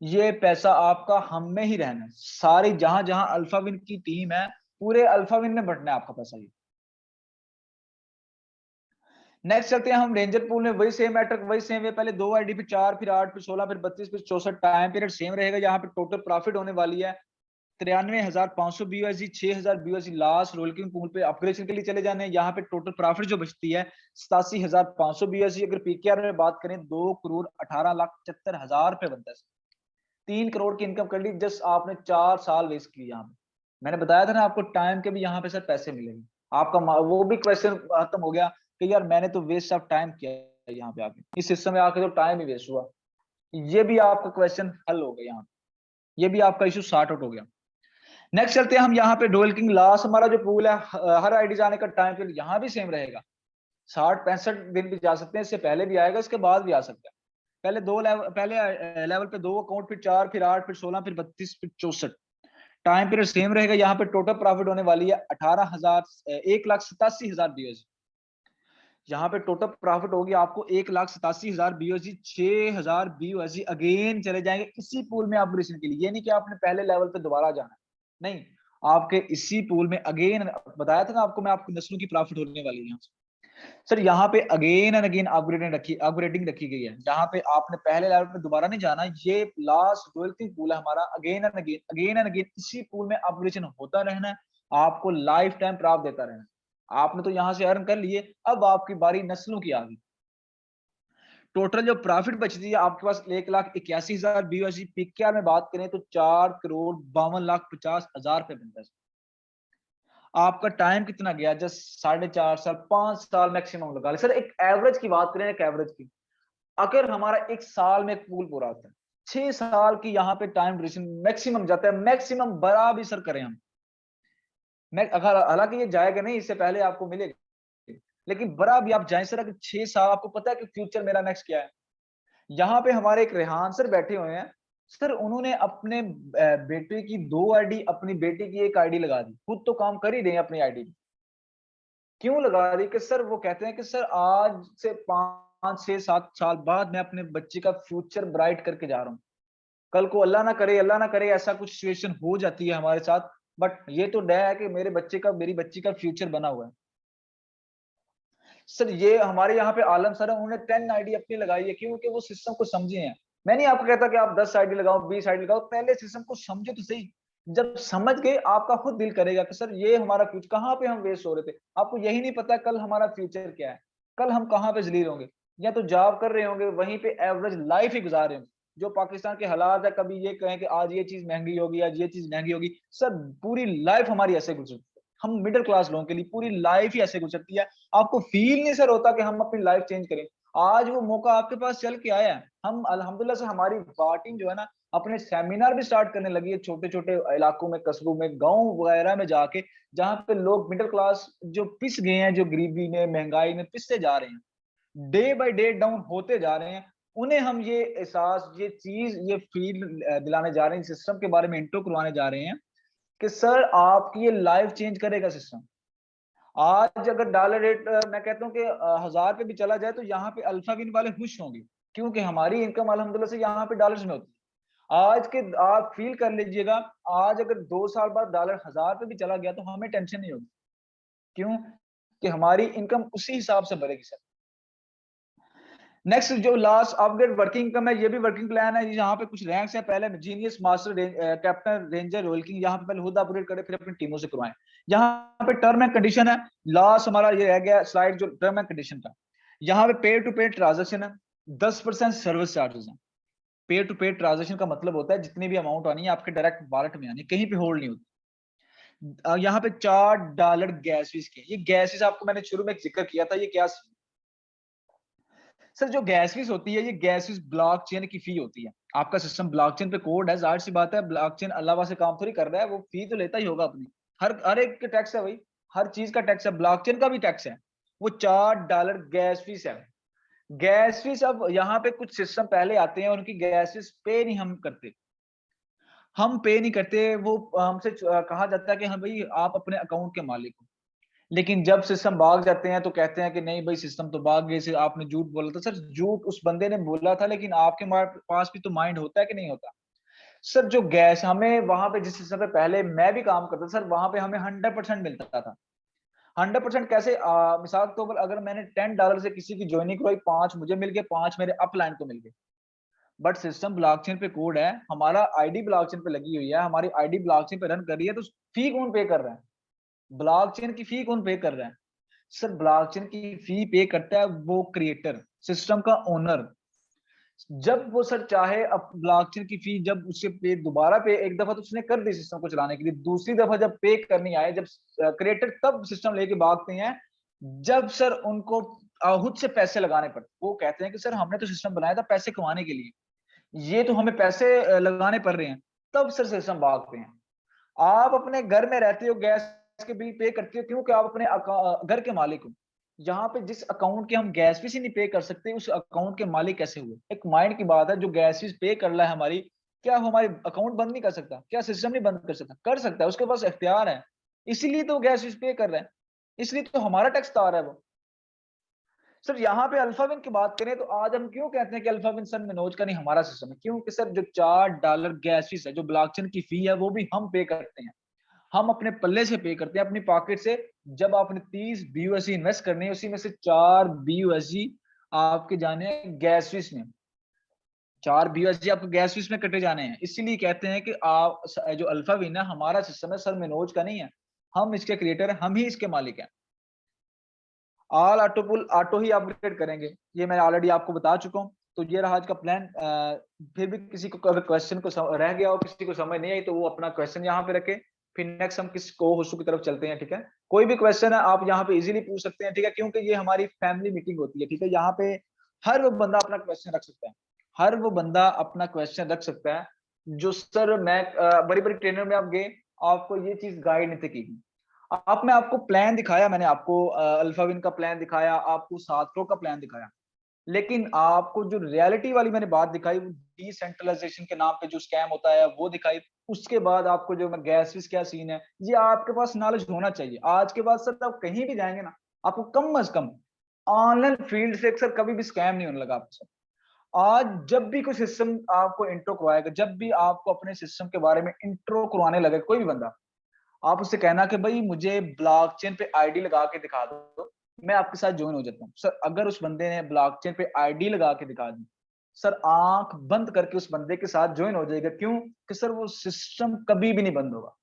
ये पैसा आपका हम में ही रहना है। सारी जहां जहां अल्फाविन की टीम है, पूरे अल्फाविन में बटना है आपका पैसा। ये नेक्स्ट चलते हैं हम रेंजर पूल में। वही सेम मैट्रिक, वही सेम है। पहले 2 आईडी, फिर 4, फिर 8, फिर 16, फिर 32, फिर 64। टाइम पीरियड सेम रहेगा। यहाँ पे टोटल प्रॉफिट होने वाली है 93,500 BUSD, 6,000 BUSD last rolling pool पे अपग्रेडेशन के लिए चले जाने हैं। यहाँ पे टोटल प्रॉफिट जो बचती है 87,500 BUSD। अगर पीकेआर में बात करें 2,18,75,000 रुपए बनता है। 3 करोड़ की इनकम कर ली, जस्ट आपने 4 साल वेस्ट किए। यहाँ पे मैंने बताया था ना आपको, टाइम के भी यहाँ पे सर पैसे मिलेंगे। आपका वो भी क्वेश्चन खत्म हो गया कि यार मैंने तो वेस्ट ऑफ टाइम किया यहाँ पे आके, इस सिस्टम में आके तो टाइम ही वेस्ट हुआ। ये भी आपका क्वेश्चन हल हो गया यहाँ पे, ये भी आपका इशू सॉर्ट आउट हो गया। नेक्स्ट चलते हैं हम यहाँ पे डुअल किंग लास्ट हमारा जो पूल है, हर आईडी जाने का टाइम पीरियड यहाँ भी सेम रहेगा। 60-65 दिन भी जा सकते हैं, इससे पहले भी आएगा, इसके बाद भी आ सकता है। पहले लेवल पे 2 अकाउंट, फिर 4, फिर 8, फिर 16, फिर 32, फिर 64। टाइम पीरियड सेम रहेगा। यहाँ पे टोटल प्रॉफिट होने वाली है 1,87,000 BUSD। यहाँ पे टोटल प्रॉफिट होगी आपको 1,87,000 BUSD। 6,000 BUSD अगेन चले जाएंगे इसी पूल में अपग्रेडेशन के लिए। ये नहीं कि आपने पहले लेवल पे दोबारा जाना है, नहीं, आपके इसी पूल में अगेन, बताया था ना आपको मैं, आपकी नस्लों की प्रॉफिट होने वाली है यहाँ से। सर यहाँ पे अगेन एंड अगेन अपग्रेडिंग रखी गई है। यहाँ पे आपने पहले लेवल पे दोबारा नहीं जाना। ये लास्ट डुअलिटी पूल है हमारा। अगेन एंड अगेन इसी पूल में अपग्रेडेशन होता रहना है, आपको लाइफ टाइम प्राप्त देता रहना है। आपने तो यहाँ से अर्न कर लिए, अब आपकी बारी नस्लों की आ गई। टोटल जो प्रॉफिट बचती है आपके पास 1,81,000 BUSD। पीकेआर में बात करें तो 4,52,50,000 रुपए बनता है। आपका टाइम कितना गया? जस्ट 4.5 साल, 5 साल मैक्सिमम लगा ले। सर एक एवरेज की बात करें, एक एवरेज की, अगर हमारा एक साल में पूल पूरा होता है, 6 साल की यहाँ पे टाइम ड्यूरेशन मैक्सिमम जाता है। मैक्सिमम बड़ा भी सर करें हम, अगर हालांकि ये जाएगा नहीं, इससे पहले आपको मिलेगा, लेकिन बड़ा भी आप जाए सर, अगर 6 साल, आपको पता है कि फ्यूचर मेरा नेक्स्ट क्या है। यहाँ पे हमारे एक रेहान सर बैठे हुए हैं सर, उन्होंने अपने बेटे की 2 आईडी, अपनी बेटी की 1 आईडी लगा दी। खुद तो काम कर ही रहे हैं अपनी आईडी। क्यों लगा दी? कि सर वो कहते हैं कि सर आज से 5, 6, 7 साल बाद मैं अपने बच्चे का फ्यूचर ब्राइट करके जा रहा हूँ। कल को अल्लाह ना करे ऐसा कुछ सिचुएशन हो जाती है हमारे साथ, बट ये तो डर है कि मेरे बच्चे का, मेरी बच्ची का फ्यूचर बना हुआ है। सर ये हमारे यहाँ पे आलम सर है, उन्होंने 10 आईडी अपनी लगाई है। क्योंकि वो सिस्टम को समझे हैं। मैं नहीं आपको कहता कि आप 10 आईडी लगाओ, 20 आईडी लगाओ, पहले सिस्टम को समझो तो सही। जब समझ गए आपका खुद दिल करेगा कि सर ये हमारा फ्यूचर, कहाँ पे हम वेस्ट हो रहे थे। आपको यही नहीं पता कल हमारा फ्यूचर क्या है, कल हम कहाँ पे जलील होंगे। या तो जॉब कर रहे होंगे, वहीं पे एवरेज लाइफ ही गुजार रहे होंगे। जो पाकिस्तान के हालात है, कभी ये कहें कि आज ये चीज महंगी होगी, आज ये चीज महंगी होगी। सर पूरी लाइफ हमारी ऐसे गुजरती है। हम मिडिल क्लास लोगों के लिए पूरी लाइफ ही ऐसे गुजरती है। आपको फील नहीं सर होता कि हम अपनी लाइफ चेंज करें। आज वो मौका आपके पास चल के आया है। हम अल्हम्दुलिल्लाह से हमारी टीम जो है ना, अपने सेमिनार भी स्टार्ट करने लगी है छोटे छोटे इलाकों में, कस्बों में, गांव वगैरह में जाके, जहां पे लोग मिडिल क्लास जो पिस गए हैं, जो गरीबी में, महंगाई में पिसते जा रहे हैं, डे बाय डे डाउन होते जा रहे हैं, उन्हें हम ये एहसास, ये चीज, ये फील दिलाने जा रहे हैं, सिस्टम के बारे में इंट्रो करवाने जा रहे हैं कि सर आपकी ये लाइफ चेंज करेगा सिस्टम। आज अगर डॉलर रेट मैं कहता हूँ कि 1,000 पे भी चला जाए तो यहाँ पे अल्फाविन वाले खुश होंगे, क्योंकि हमारी इनकम अल्हम्दुलिल्लाह से यहाँ पे डॉलर्स में होती है। आज के आप फील कर लीजिएगा, आज अगर 2 साल बाद डॉलर 1,000 पे भी चला गया तो हमें टेंशन नहीं होगी। क्यों? कि हमारी इनकम उसी हिसाब से बढ़ेगी सर। नेक्स्ट जो लास्ट अपग्रेड वर्किंग इनकम है, ये भी वर्किंग प्लान है। यहाँ पे कुछ रैंक्स है, पहले genius, master, captain, ranger, role king. यहाँ पे पहले खुद अपग्रेड करें, फिर अपनी टीमों से करवाएं। यहाँ पे टर्म एंड कंडीशन है, लास्ट हमारा ये रह गया स्लाइड जो टर्म एंड कंडीशन का। यहाँ पे पे टू पे ट्रांजेक्शन है, 10% सर्विस चार्जेस है। पेयर टू पेयर ट्रांजेक्शन का मतलब होता है जितनी भी अमाउंट आनी है आपके डायरेक्ट वॉलेट में आनी है, कहीं पे होल्ड नहीं होती। यहाँ पे $4 गैस फीस के, ये गैस फीस आपको मैंने शुरू में जिक्र किया था, ये क्या सर जो गैस फीस होती है, ये गैस फीस ब्लॉकचेन की फी होती है। आपका सिस्टम ब्लॉकचेन पे कोड है, जाहिर सी बात है ब्लॉकचेन अलावा से काम थोड़ी कर रहा है, वो फी तो लेता ही होगा अपनी। हर एक का टैक्स है भाई, हर चीज का टैक्स है, ब्लॉकचेन का भी टैक्स है। वो $4 गैस फीस है। गैस फीस, अब यहाँ पे कुछ सिस्टम पहले आते हैं, उनकी गैस फीस पे नहीं हम करते, हम पे नहीं करते। वो हमसे कहा जाता है कि हाँ भाई आप अपने अकाउंट के मालिक हो। लेकिन जब सिस्टम भाग जाते हैं तो कहते हैं कि नहीं भाई सिस्टम तो भाग गए, आपने झूठ बोला था। सर झूठ उस बंदे ने बोला था, लेकिन आपके पास भी तो माइंड होता है कि नहीं होता। सर जो गैस हमें वहां पे, जिस सिस्टम पे पहले मैं भी काम करता सर, वहां पे हमें 100% मिलता था। 100% कैसे? मिसाल के तौर पर अगर मैंने $10 से किसी की ज्वाइनिंग करवाई, 5 मुझे मिल गए, 5 मेरे अपलाइन को मिल गए। बट सिस्टम ब्लॉकचेन पे कोड है, हमारा आईडी ब्लॉकचेन पे लगी हुई है, हमारी आईडी ब्लॉकचेन पे रन कर रही है, तो फी कौन पे कर रहा है? ब्लॉकचेन की फी कौन पे कर रहा है? सर ब्लॉकचेन की फी पे करता है वो क्रिएटर, सिस्टम का ओनर। जब वो सर चाहे, अब ब्लॉकचेन की फी जब उससे पे दोबारा पे, एक दफा तो उसने कर दी सिस्टम को चलाने के लिए, दूसरी दफा जब पे करनी आए, जब क्रिएटर तब सिस्टम लेके भागते हैं जब सर उनको खुद से पैसे लगाने पड़ते। वो कहते हैं कि सर हमने तो सिस्टम बनाया था पैसे कमाने के लिए, ये तो हमें पैसे लगाने पड़ रहे हैं, तब सर सिस्टम भागते हैं। आप अपने घर में रहते हो, गैस के बिल पे करते हो, क्योंकि आप अपने घर के मालिक हो। यहाँ पे जिस अकाउंट के हम गैस फीस ही नहीं पे कर सकते, उस अकाउंट के मालिक कैसे हुए? एक माइंड की बात है, जो गैस फीस पे कर रहा है हमारी, क्या वो हमारी अकाउंट बंद नहीं कर सकता? क्या सिस्टम नहीं बंद कर सकता? कर सकता है, उसके पास इख्तियार है। इसीलिए तो गैस फीस पे कर रहा है, इसलिए तो हमारा टैक्स तार है वो। सर यहाँ पे अल्फाविन की बात करें तो आज हम क्यों कहते हैं कि अल्फाविन सर मनोज का नहीं हमारा सिस्टम है? क्योंकि सर जो $4 गैस फीस है, जो ब्लॉकचेन की फी है, वो भी हम पे करते हैं, हम अपने पल्ले से पे करते हैं, अपनी पॉकेट से। जब आपने 30 BUSD इन्वेस्ट करनी है, उसी में से 4 BUSD आपके जाने हैं गैस फीस में, 4 BUSD आपको गैस फीस में कटे जाने हैं। इसीलिए कहते हैं कि आप जो अल्फाविन है हमारा सिस्टम है, सर मनोज का नहीं है। हम इसके क्रिएटर है, हम ही इसके मालिक हैं। ऑल ऑटो पुल ऑटो ही अपग्रेड करेंगे, ये मैं ऑलरेडी आपको बता चुका हूँ। तो ये रहा आज का प्लान। फिर भी किसी को अगर क्वेश्चन को रह गया हो, किसी को समझ नहीं आई, तो वो अपना क्वेश्चन यहाँ पे रखे, फिर नेक्स्ट हम किस को होस्ट की तरफ चलते हैं। ठीक है, कोई भी क्वेश्चन है आप यहाँ पे इजीली पूछ सकते हैं। ठीक है, क्योंकि ये हमारी फैमिली मीटिंग होती है। ठीक है, यहाँ पे हर वो बंदा अपना क्वेश्चन रख सकता है, हर वो बंदा अपना क्वेश्चन रख सकता है। जो सर मैं बड़ी बड़ी ट्रेनर में आप गए, आपको ये चीज गाइड नहीं थी की। आप मैं आपको प्लान दिखाया, मैंने आपको अल्फाविन का प्लान दिखाया, आपको 7 करोड़ का प्लान दिखाया, लेकिन आपको जो रियलिटी वाली मैंने बात दिखाई, वो डिसेंट्रलाइजेशन के नाम पे जो स्कैम होता है वो दिखाई। उसके बाद आपको जो मैं गैस फीस क्या सीन है, ये आपके पास नॉलेज होना चाहिए। आज के बाद सर आप कहीं भी जाएंगे ना, आपको कम से कम ऑनलाइन फील्ड से सर कभी भी स्कैम नहीं होने लगा आपसे। आज जब भी कोई सिस्टम आपको इंट्रो करवाएगा, जब भी आपको अपने सिस्टम के बारे में इंट्रो करवाने लगे कोई भी बंदा, आप उससे कहना कि भाई मुझे ब्लॉकचेन पे आईडी लगा के दिखा दो, मैं आपके साथ ज्वाइन हो जाता हूँ। सर अगर उस बंदे ने ब्लॉकचेन पे आईडी लगा के दिखा दी, सर आंख बंद करके उस बंदे के साथ ज्वाइन हो जाएगा। क्यों? कि सर वो सिस्टम कभी भी नहीं बंद होगा,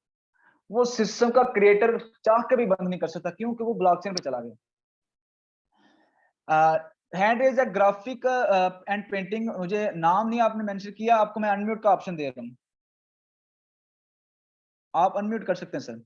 वो सिस्टम का क्रिएटर चाह के भी बंद नहीं कर सकता, क्योंकि वो ब्लॉकचेन पे चला गया। हैंड रेज है, ग्राफिक एंड पेंटिंग, मुझे नाम नहीं आपने मेंशन किया, आपको मैं अनम्यूट का ऑप्शन दे रहा हूँ, आप अनम्यूट कर सकते हैं सर।